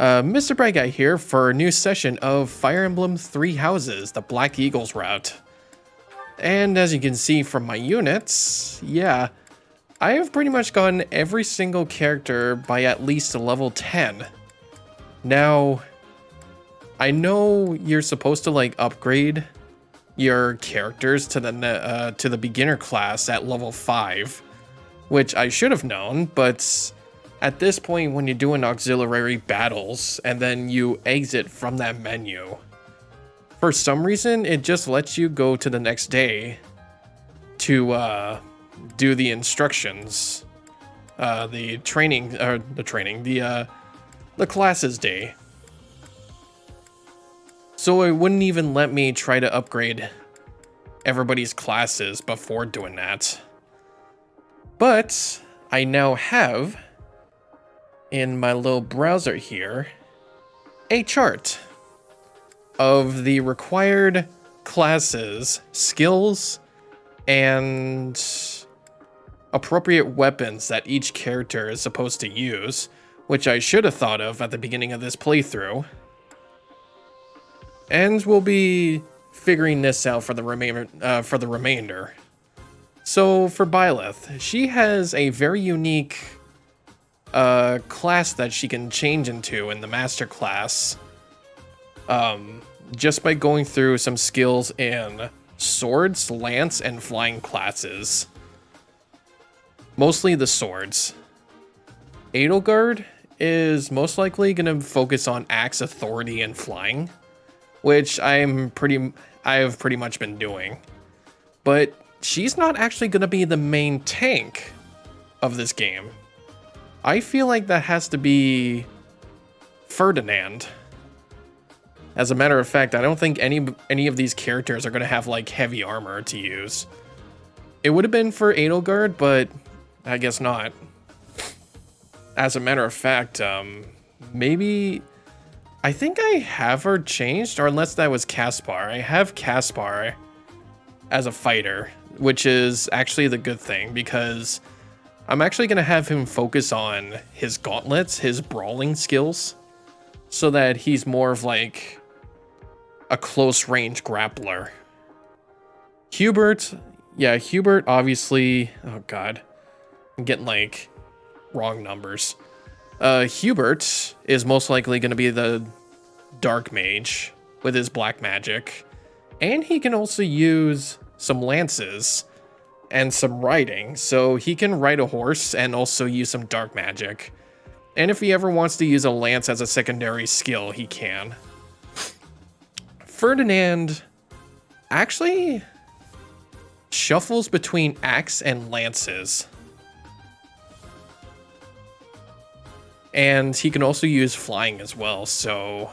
MisterBriGuy here for a new session of Fire Emblem Three Houses, the Black Eagles route. And as you can see from my units, yeah, I have pretty much gotten every single character by at least a level 10. Now, I know you're supposed to like upgrade your characters to the beginner class at level 5, which I should have known, but at this point when you're doing auxiliary battles and then you exit from that menu, for some reason it just lets you go to the next day to do the instructions, the classes day. So it wouldn't even let me try to upgrade everybody's classes before doing that. But I now have, in my little browser here, a chart of the required classes, skills, and appropriate weapons that each character is supposed to use, which I should have thought of at the beginning of this playthrough. And we'll be figuring this out for the remainder. So for Byleth, she has a very unique class that she can change into in the master class, just by going through some skills in swords, lance, and flying classes. Mostly the swords. Edelgard is most likely going to focus on axe, authority, and flying, which I have pretty much been doing. But she's not actually going to be the main tank of this game. I feel like that has to be Ferdinand. As a matter of fact, I don't think any of these characters are going to have like heavy armor to use. It would have been for Edelgard, but I guess not. As a matter of fact, maybe I think I have her changed, or unless that was Caspar. I have Caspar as a fighter, which is actually the good thing, because I'm actually going to have him focus on his gauntlets, his brawling skills, so that he's more of like a close range grappler. Hubert obviously, oh god, I'm getting like wrong numbers. Hubert is most likely going to be the dark mage with his black magic, and he can also use some lances and some riding, so he can ride a horse and also use some dark magic. And if he ever wants to use a lance as a secondary skill, he can. Ferdinand actually shuffles between axe and lances. And he can also use flying as well, so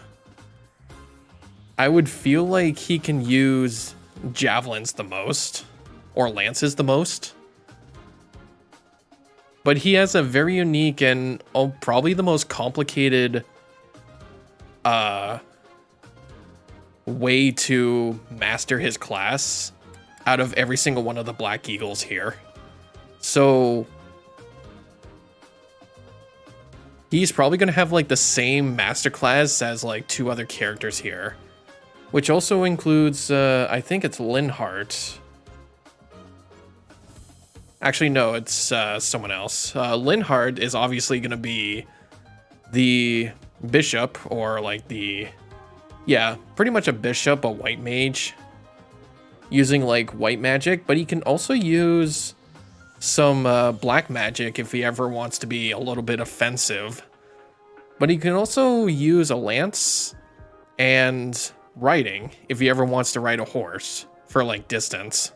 I would feel like he can use javelins the most, or lances the most. But he has a very unique and probably the most complicated way to master his class out of every single one of the Black Eagles here. So he's probably going to have like the same masterclass as like two other characters here, which also includes, I think it's Linhardt. Actually, no, it's someone else. Linhardt is obviously going to be the bishop, or like pretty much a bishop, a white mage, using like white magic, but he can also use some black magic if he ever wants to be a little bit offensive. But he can also use a lance and riding if he ever wants to ride a horse for like distance.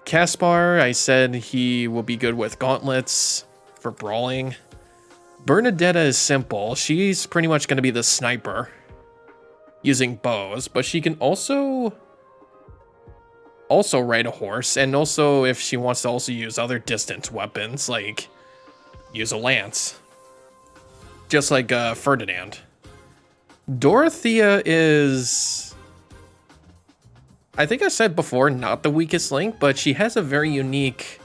Caspar, I said he will be good with gauntlets for brawling. Bernadetta is simple. She's pretty much going to be the sniper using bows, but she can also ride a horse, and also if she wants to also use other distance weapons, like use a lance, just like Ferdinand. Dorothea is, I think I said before, not the weakest link, but she has a very unique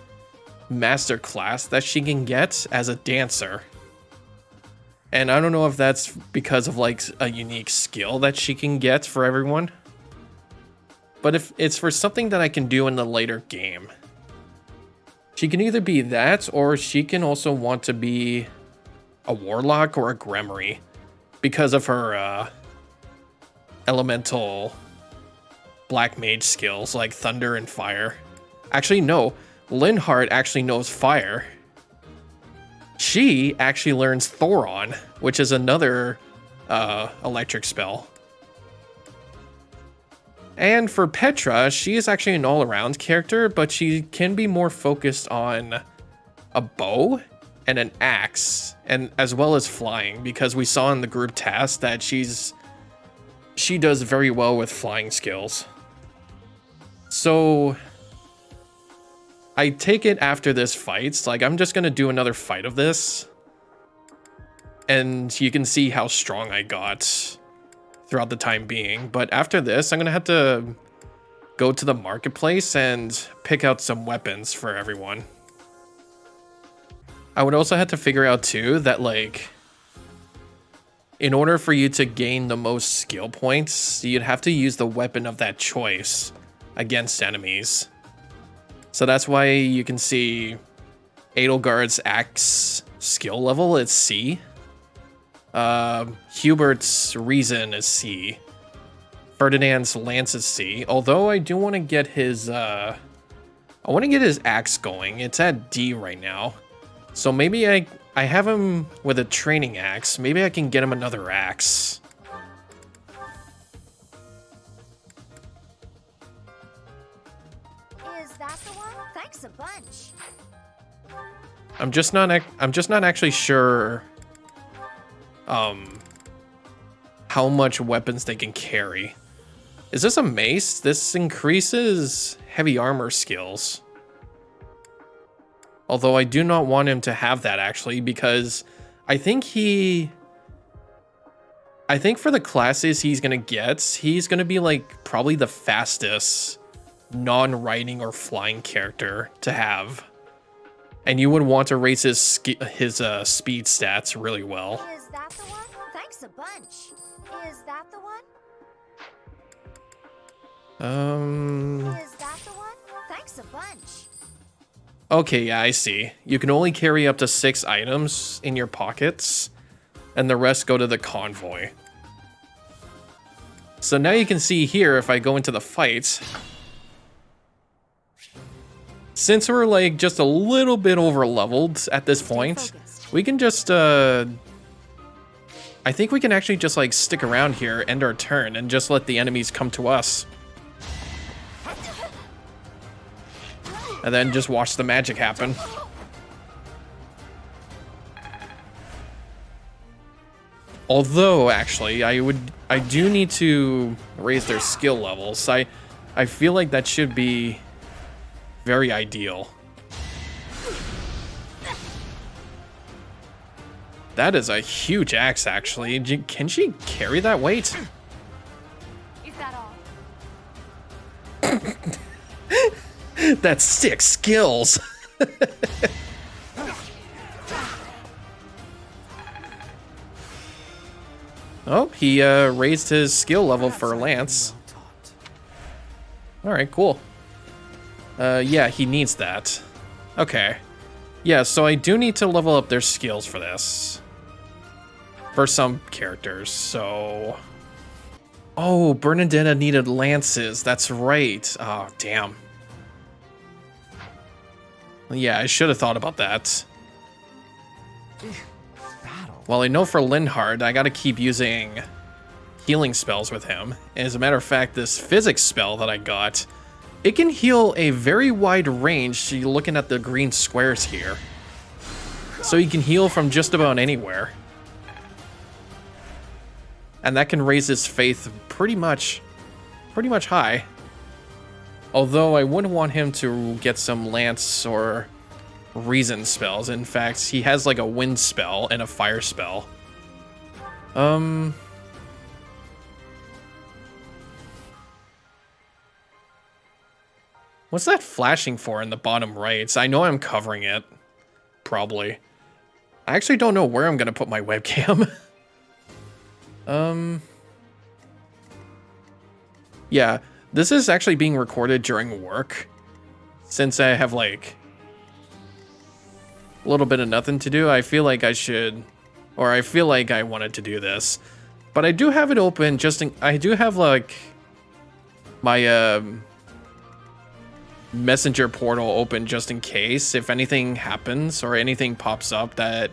master class that she can get as a dancer. And I don't know if that's because of like a unique skill that she can get for everyone. But if it's for something that I can do in the later game. She can either be that, or she can also want to be a warlock or a Gremory because of her elemental black mage skills like thunder and fire. Actually, no. Linhardt actually knows fire. She actually learns Thoron, which is another electric spell. And for Petra, she is actually an all-around character, but she can be more focused on a bow and an axe, and as well as flying, because we saw in the group task that she does very well with flying skills. So I take it after this fight, like I'm just gonna do another fight of this, and you can see how strong I got throughout the time being. But after this, I'm gonna have to go to the marketplace and pick out some weapons for everyone. I would also have to figure out too that like, in order for you to gain the most skill points, you'd have to use the weapon of that choice against enemies. So that's why you can see Edelgard's axe skill level is C. Hubert's reason is C. Ferdinand's lance is C. Although I do want to get his I want to get his axe going. It's at D right now. So maybe I have him with a training axe. Maybe I can get him another axe. Is that the one? Thanks a bunch. I'm just not actually sure how much weapons they can carry. Is this a mace? This increases heavy armor skills. Although I do not want him to have that actually, because I think for the classes he's gonna get, he's gonna be like probably the fastest non-riding or flying character to have. And you would want to raise his speed stats really well. Is that the one? Thanks a bunch. Is that the one? Is that the one? Thanks a bunch. Okay, yeah, I see. You can only carry up to 6 items in your pockets, and the rest go to the convoy. So now you can see here, if I go into the fight, since we're like just a little bit over leveled at this point, we can just, I think we can actually just like stick around here, end our turn, and just let the enemies come to us. And then just watch the magic happen. Although, actually, I do need to raise their skill levels. I feel like that should be very ideal. That is a huge axe, actually. Can she carry that weight? Is that all? That's 6 skills. Oh, he raised his skill level for Lance. All right, cool. Yeah, he needs that. Okay. Yeah, so I do need to level up their skills for this. For some characters, so... Oh, Bernadetta needed lances. That's right. Oh, damn. Yeah, I should have thought about that. Well, I know for Linhardt, I gotta keep using healing spells with him. As a matter of fact, this physics spell that I got, it can heal a very wide range. So you're looking at the green squares here. So you can heal from just about anywhere. And that can raise his faith pretty much high. Although I wouldn't want him to get some lance or reason spells. In fact, he has like a wind spell and a fire spell. What's that flashing for in the bottom right? I know I'm covering it. Probably. I actually don't know where I'm gonna put my webcam. Yeah, this is actually being recorded during work. Since I have like a little bit of nothing to do, I feel like I should, or I feel like I wanted to do this. But I do have it open just in, I do have like my messenger portal open just in case if anything happens or anything pops up that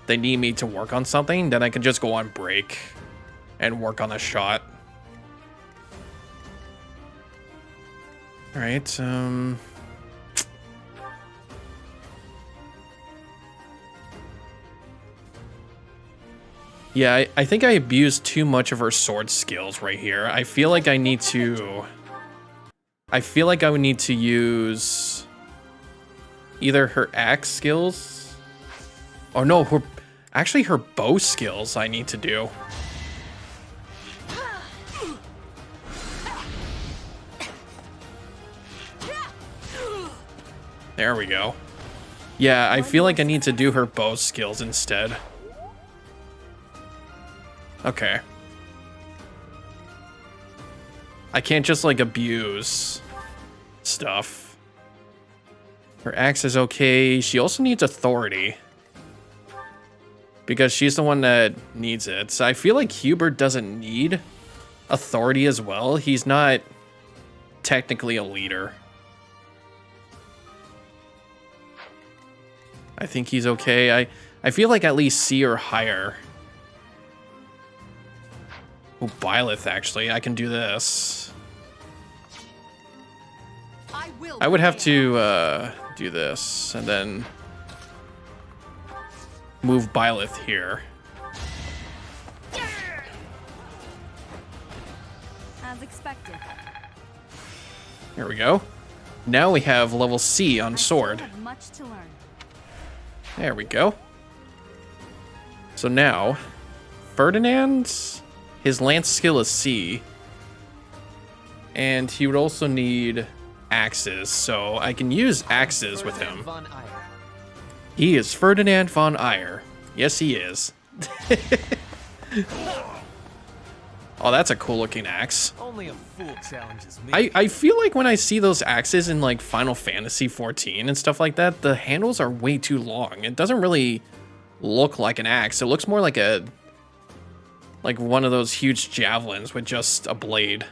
they need me to work on something, then I can just go on break and work on a shot. All right, yeah, I think I abused too much of her sword skills right here. I feel like I need to... I feel like I would need to use either her axe skills... Oh no, her... Actually, her bow skills I need to do. There we go. Yeah, I feel like I need to do her bow skills instead. Okay. I can't just like abuse stuff. Her axe is okay. She also needs authority. Because she's the one that needs it. So I feel like Hubert doesn't need authority as well. He's not technically a leader. I think he's okay. I feel like at least C or higher. Oh, Byleth, actually. I can do this. I would have to do this and then move Byleth here. As expected. Here we go. Now we have level C on sword. I still have much to learn. There we go. So now, Ferdinand's, his lance skill is C. And he would also need axes, so I can use axes with him. He is Ferdinand von Eyre. Yes, he is. Oh, that's a cool looking axe. Only a fool challenges me. I feel like when I see those axes in like Final Fantasy 14 and stuff like that, the handles are way too long. It doesn't really look like an axe. It looks more like one of those huge javelins with just a blade.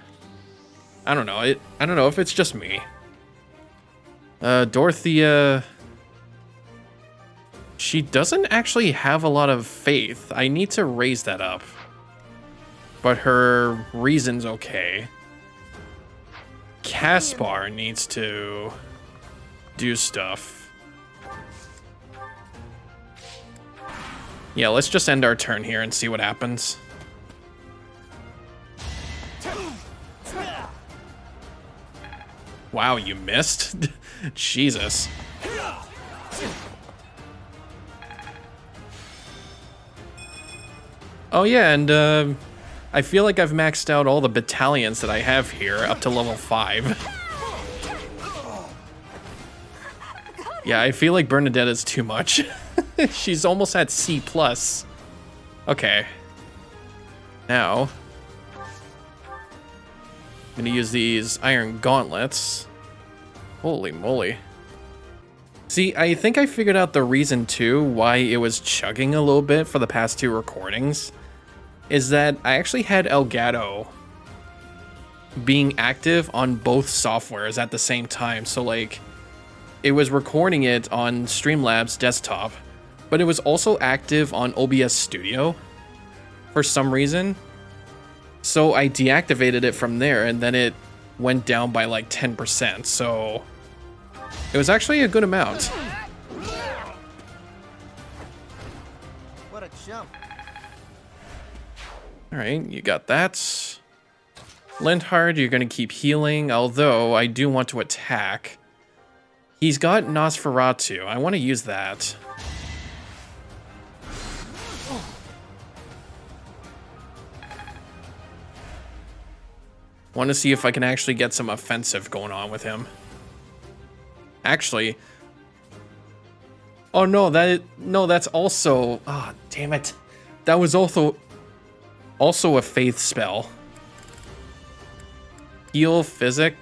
I don't know. I don't know if it's just me. Dorothea, she doesn't actually have a lot of faith. I need to raise that up. But her reason's okay. Caspar needs to do stuff. Yeah, let's just end our turn here and see what happens. Wow, you missed? Jesus. Oh yeah, and I feel like I've maxed out all the battalions that I have here up to level 5. Yeah, I feel like Bernadette is too much. She's almost at C+. Okay. Now, I'm gonna use these iron gauntlets. Holy moly. See, I think I figured out the reason too why it was chugging a little bit for the past 2 recordings. Is that I actually had Elgato being active on both softwares at the same time. So like, it was recording it on Streamlabs desktop, but it was also active on OBS Studio for some reason. So I deactivated it from there and then it went down by like 10%. So it was actually a good amount. What a jump. All right, you got that. Linhard, you're going to keep healing, although I do want to attack. He's got Nosferatu. I want to use that. Want to see if I can actually get some offensive going on with him. Actually, Oh no, that's also. Ah, damn it. That was also a faith spell. Heal Physic.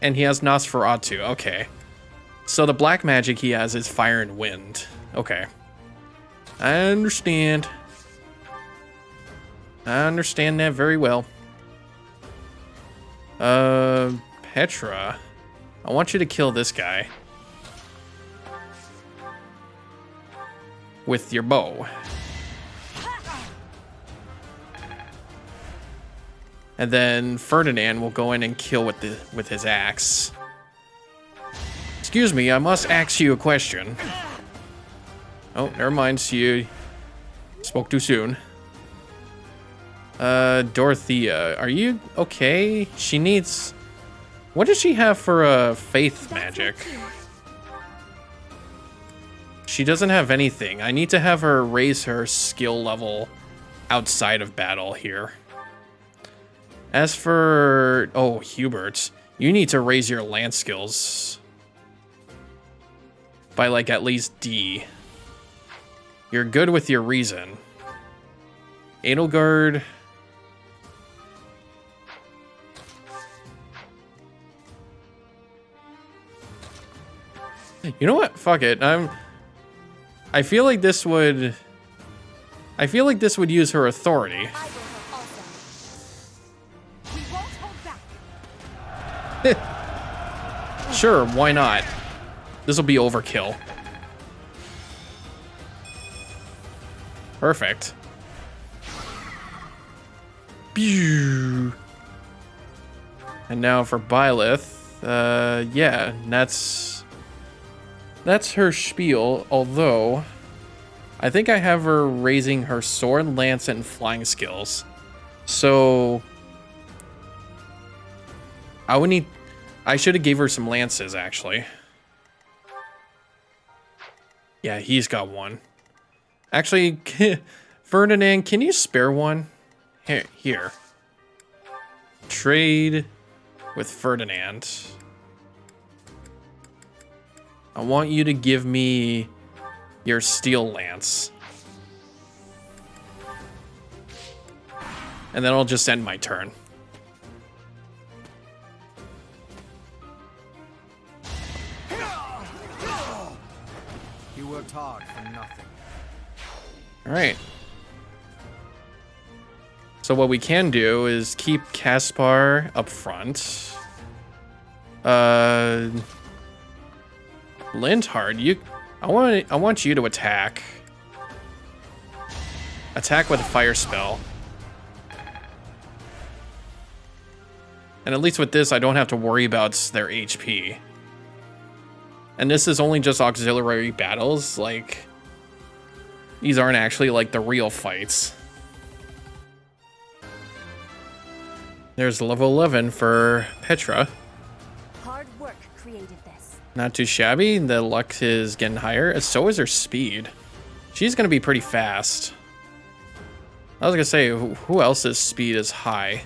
And he has Nosferatu. Okay. So the black magic he has is Fire and Wind. Okay. I understand. I understand that very well. Petra. I want you to kill this guy. With your bow. And then Ferdinand will go in and kill with his axe. Excuse me, I must ask you a question. Oh, never mind. You spoke too soon. Dorothea, are you okay? She needs... What does she have for faith magic? She doesn't have anything. I need to have her raise her skill level outside of battle here. As for... Oh, Hubert, you need to raise your lance skills by, like, at least D. You're good with your reason. Edelgard... You know what? Fuck it. I feel like this would use her authority. Sure, why not? This will be overkill. Perfect. Pew. And now for Byleth, yeah, that's her spiel, although I think I have her raising her sword, lance, and flying skills. So I should have gave her some lances, actually. Yeah, he's got one. Actually, Ferdinand, can you spare one? Here. Trade with Ferdinand. I want you to give me your steel lance. And then I'll just end my turn. You worked hard for nothing. All right. So what we can do is keep Caspar up front. Lindhard, I want you to attack. Attack with a fire spell. And at least with this, I don't have to worry about their HP. And this is only just auxiliary battles, like... These aren't actually, like, the real fights. There's level 11 for Petra. Hard work created this. Not too shabby. The luck is getting higher. So is her speed. She's going to be pretty fast. I was going to say, who else's speed is high?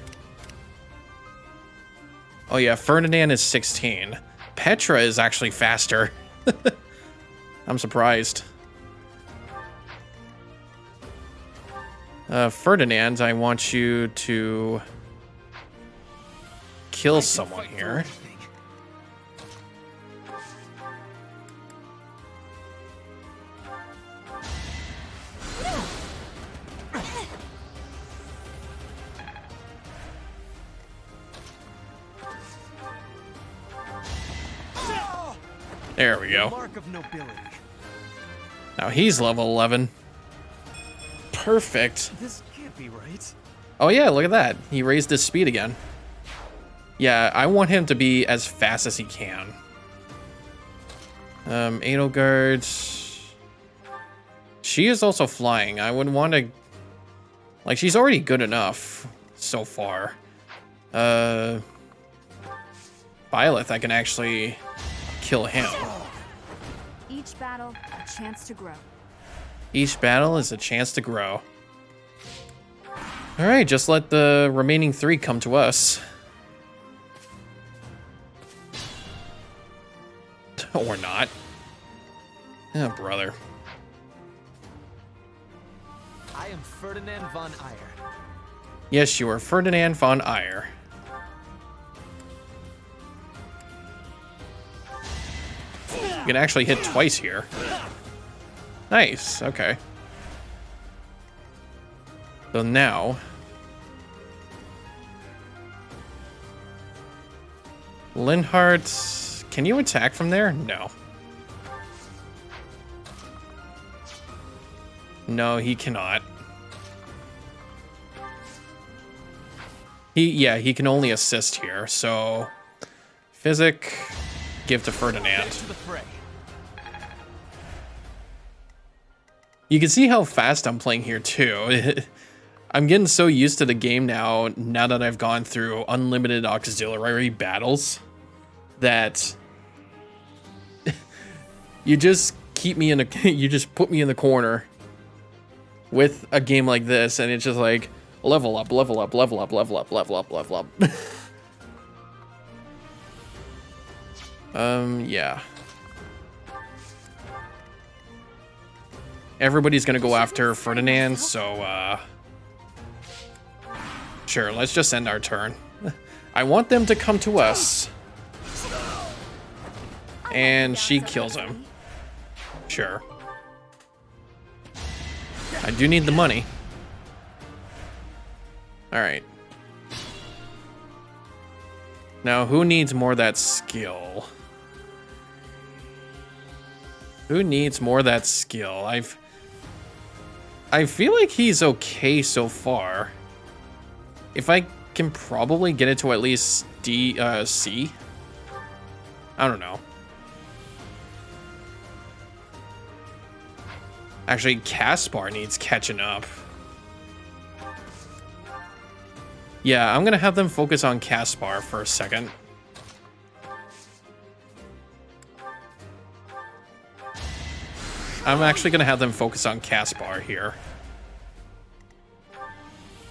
Oh yeah, Ferdinand is 16. Petra is actually faster. I'm surprised. Ferdinand, I want you to kill someone here. There we go. Mark of nobility. Now he's level 11. Perfect. This can't be right. Oh yeah, look at that. He raised his speed again. Yeah, I want him to be as fast as he can. Edelgard. She is also flying. I would want to... Like, she's already good enough so far. Byleth, I can actually kill him. Each battle, a chance to grow. Each battle is a chance to grow. Alright, just let the remaining 3 come to us. Or not. Oh, brother. I am Ferdinand von Eyre. Yes, you are Ferdinand von Eyre. You can actually hit twice here. Nice, okay. So now... Linhardt... Can you attack from there? No. No, he cannot. He can only assist here, so... Physic, give to Ferdinand. You can see how fast I'm playing here, too. I'm getting so used to the game now that I've gone through unlimited auxiliary battles, that you just keep me in a, you just put me in the corner with a game like this, and it's just like, level up, level up, level up, level up, level up, level up. Yeah. Everybody's gonna go after Ferdinand, so, sure, let's just end our turn. I want them to come to us. And she kills him. Sure. I do need the money. Alright. Now, who needs more of that skill? Who needs more of that skill? I feel like he's okay so far. If I can probably get it to at least C? I don't know. Actually, Caspar needs catching up. Yeah, I'm gonna have them focus on Caspar for a second. I'm actually gonna have them focus on Caspar here.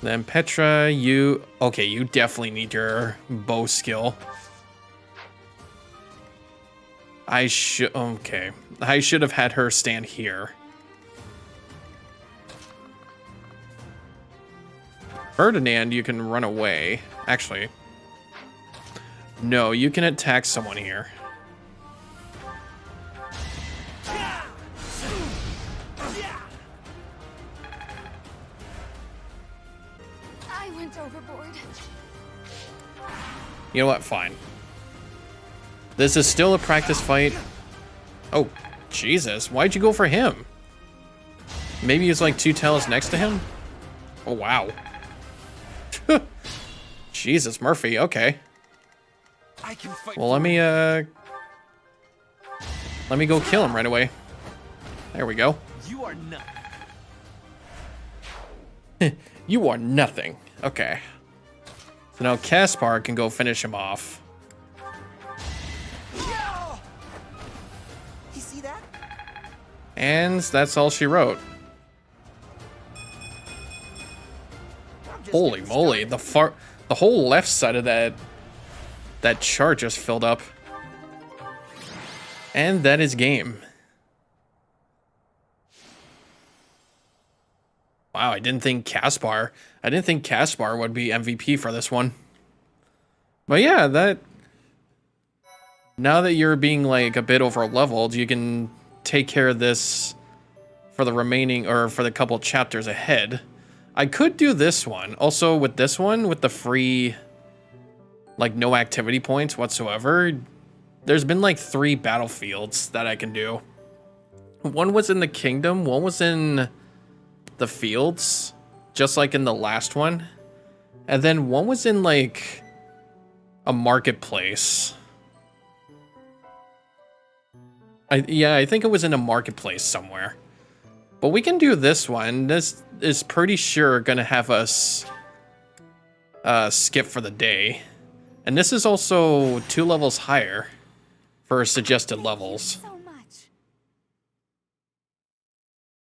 Then Petra, you... Okay, you definitely need your bow skill. Okay. I should have had her stand here. Ferdinand, you can run away. Actually. No, you can attack someone here. I went overboard. You know what? Fine. This is still a practice fight. Oh, Jesus. Why'd you go for him? Maybe he's like 2 tiles next to him? Oh, wow. Jesus, Murphy. Okay. I can fight. Well, let me go kill him right away. There we go. You are nothing. You are nothing. Okay. So now Caspar can go finish him off. You see that? And that's all she wrote. Holy moly, the whole left side of that chart just filled up. And that is game. Wow, I didn't think Caspar would be MVP for this one. But yeah, now that you're being like a bit over leveled, you can take care of this for the remaining, or for the couple chapters ahead. I could do this one. Also, with this one, with the free, like, no activity points whatsoever, there's been, like, 3 battlefields that I can do. One was in the kingdom, one was in the fields, just like in the last one. And then one was in, like, a marketplace. I think it was in a marketplace somewhere. But we can do this one. This is pretty sure gonna have us skip for the day. And this is also 2 levels higher for suggested levels. So much.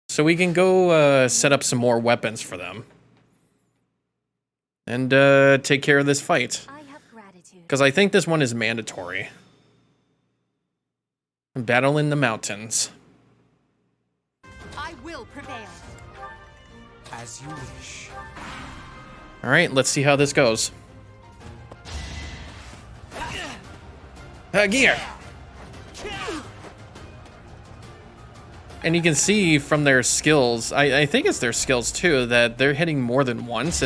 So we can go set up some more weapons for them. And take care of this fight. I have gratitude. Because I think this one is mandatory. Battle in the mountains. will prevail. As you wish. All right, let's see how this goes. Gear. And you can see from their skills, I think it's their skills too, that they're hitting more than once,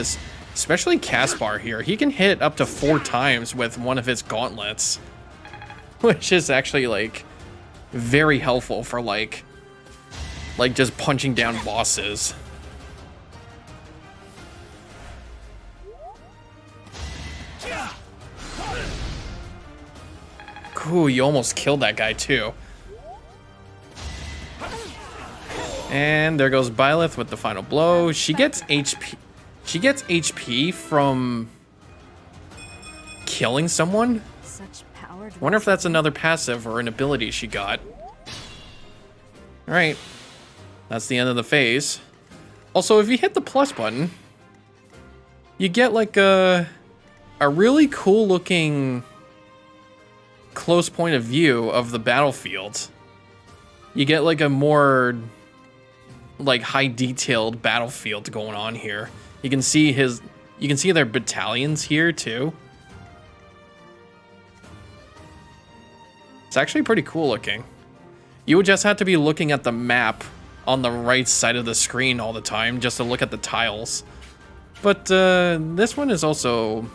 especially Caspar here. He can hit up to 4 times with one of his gauntlets, which is actually like very helpful for like just punching down bosses. Cool, you almost killed that guy too. And there goes Byleth with the final blow. She gets HP. She gets HP from killing someone. Such power. Wonder if that's another passive or an ability she got. All right, that's the end of the phase. Also, if you hit the plus button, you get like a really cool looking close point of view of the battlefield. You get like a more like high detailed battlefield going on here. You can see their battalions here too. It's actually pretty cool looking. You would just have to be looking at the map on the right side of the screen all the time just to look at the tiles. But this one is also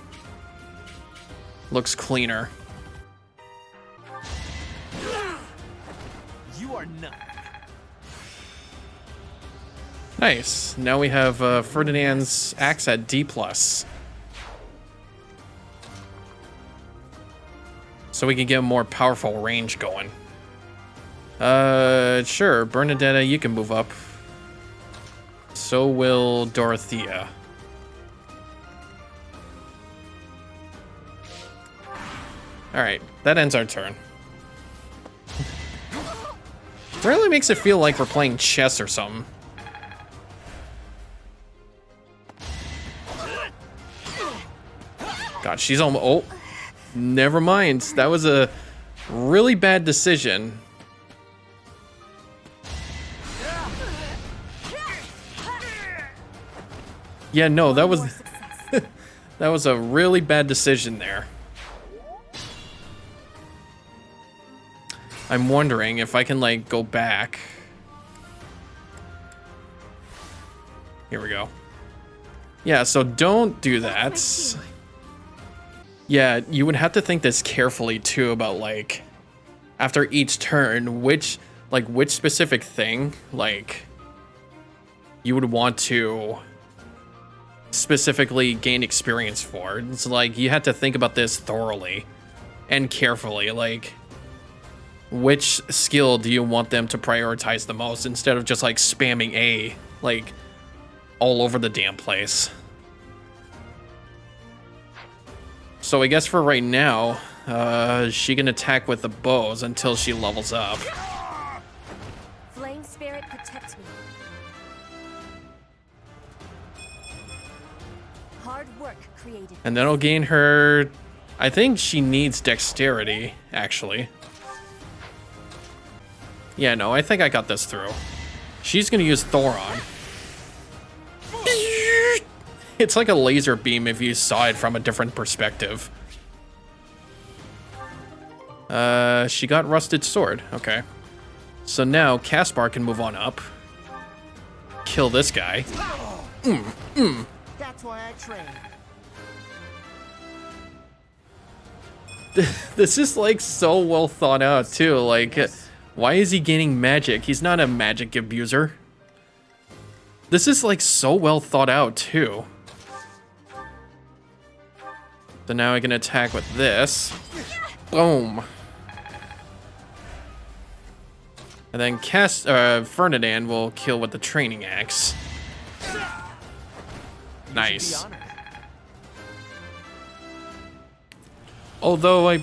looks cleaner. You are not. Nice. Now we have Ferdinand's axe at D+. So we can get more powerful range going. Sure, Bernadetta, you can move up. So will Dorothea. Alright, that ends our turn. It really makes it feel like we're playing chess or something. God, she's almost... Oh, never mind. That was a really bad decision. Yeah, no, that was... that was a really bad decision there. I'm wondering if I can, like, go back. Here we go. Yeah, so don't do that. Yeah, you would have to think this carefully too about like after each turn which specific thing like you would want to specifically gain experience for. It's like you had to think about this thoroughly and carefully, like which skill do you want them to prioritize the most instead of just like spamming A like all over the damn place. So I guess for right now, she can attack with the bows until she levels up. Flame spirit protect me. Hard work created. And that'll gain her... I think she needs dexterity, actually. Yeah, no, I think I got this through. She's gonna use Thoron. It's like a laser beam if you saw it from a different perspective. She got Rusted Sword. Okay. So now Caspar can move on up. Kill this guy. That's why I train. This is like so well thought out too. Like, why is he gaining magic? He's not a magic abuser. This is like so well thought out too. So now I can attack with this. Boom. And then Ferdinand will kill with the training axe. Nice. Although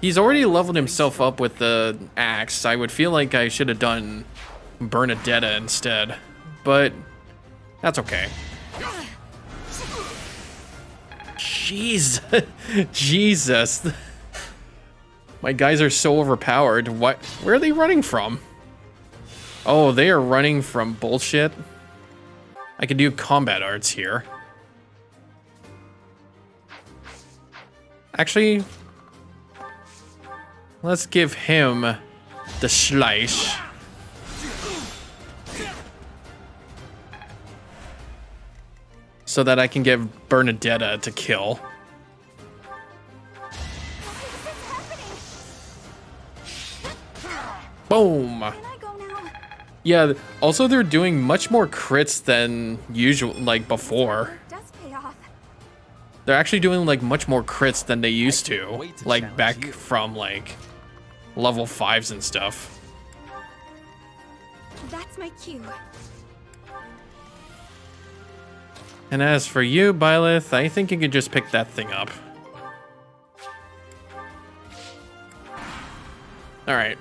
he's already leveled himself up with the axe, I would feel like I should have done Bernadetta instead. But that's okay. Jeez. Jesus. My guys are so overpowered. What? Where are they running from? Oh, they are running from bullshit. I could do combat arts here. Actually, let's give him the slice. So that I can get Bernadetta to kill. Boom! Can I go now? Yeah, also they're doing much more crits than usual, like before. It does pay off. They're actually doing like much more crits than they used can't to. wait to Like challenge back you. from like level 5s and stuff. That's my cue. And as for you, Byleth, I think you could just pick that thing up. Alright.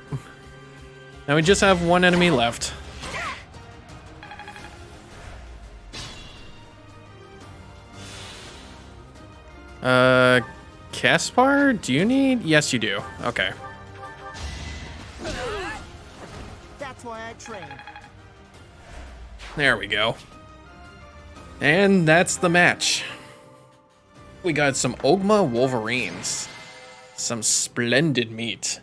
Now we just have one enemy left. Caspar, do you need? Yes, you do. Okay. That's why I train. There we go. And that's the match. We got some Ogma Wolverines. Some splendid meat.